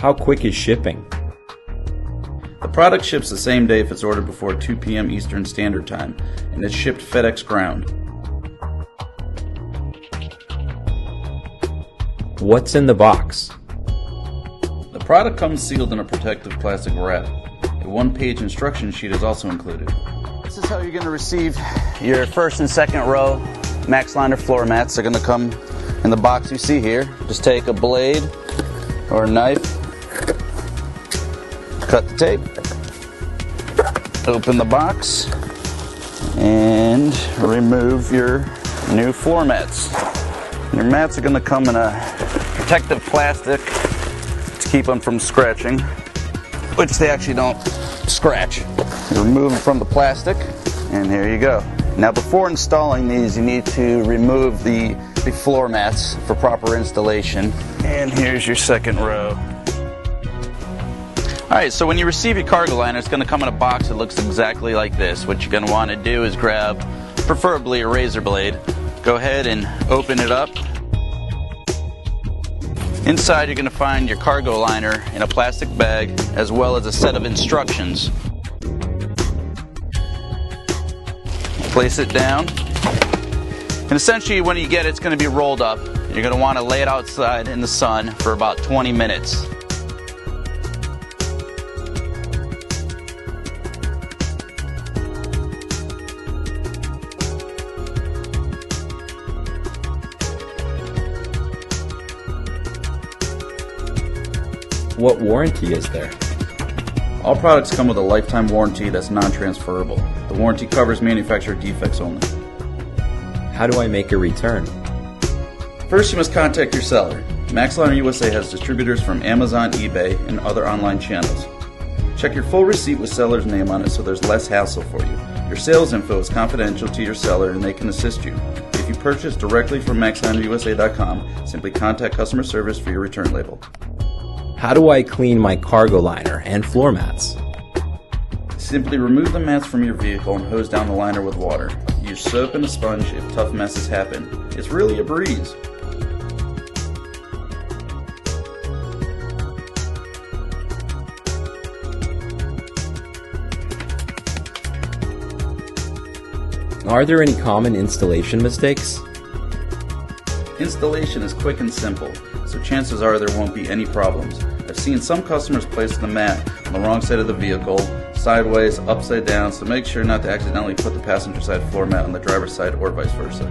How quick is shipping? The product ships the same day if it's ordered before 2 p.m. Eastern Standard Time, and it's shipped FedEx Ground. What's in the box? The product comes sealed in a protective plastic wrap. A one-page instruction sheet is also included. This is how you're going to receive your first and second row Maxliner floor mats. They're going to come in the box you see here. Just take a blade or a knife, cut the tape, open the box, and remove your new floor mats. Your mats are going to come in a protective plastic to keep them from scratching, which they actually don't scratch. You remove them from the plastic, and here you go. Now before installing these, you need to remove the floor mats for proper installation. And here's your second row. Alright, so when you receive your cargo liner, it's going to come in a box that looks exactly like this. What you're going to want to do is grab, preferably a razor blade, go ahead and open it up. Inside you're going to find your cargo liner in a plastic bag, as well as a set of instructions. Place it down, and essentially when you get it, it's going to be rolled up. You're going to want to lay it outside in the sun for about 20 minutes. What warranty is there? All products come with a lifetime warranty that's non-transferable. The warranty covers manufacturer defects only. How do I make a return? First, you must contact your seller. Maxliner USA has distributors from Amazon, eBay, and other online channels. Check your full receipt with seller's name on it so there's less hassle for you. Your sales info is confidential to your seller and they can assist you. If you purchase directly from MaxlinerUSA.com, simply contact customer service for your return label. How do I clean my cargo liner and floor mats? Simply remove the mats from your vehicle and hose down the liner with water. Use soap and a sponge if tough messes happen. It's really a breeze. Are there any common installation mistakes? Installation is quick and simple, so chances are there won't be any problems. I've seen some customers place the mat on the wrong side of the vehicle, sideways, upside down, so make sure not to accidentally put the passenger side floor mat on the driver's side or vice versa.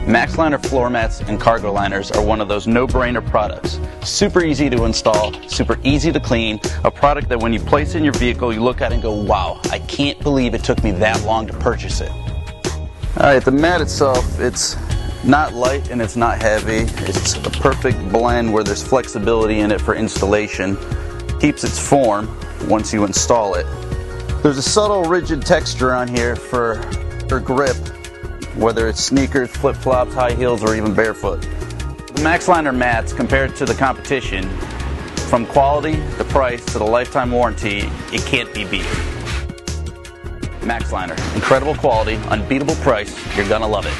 Maxliner floor mats and cargo liners are one of those no-brainer products. Super easy to install, super easy to clean, a product that when you place it in your vehicle you look at it and go, wow, I can't believe it took me that long to purchase it. Alright, the mat itself, it's not light and it's not heavy. It's a perfect blend where there's flexibility in it for installation. Keeps its form once you install it. There's a subtle rigid texture on here for grip, whether it's sneakers, flip-flops, high heels, or even barefoot. The Maxliner mats, compared to the competition, from quality, the price, to the lifetime warranty, it can't be beat. Maxliner, incredible quality, unbeatable price, you're gonna love it.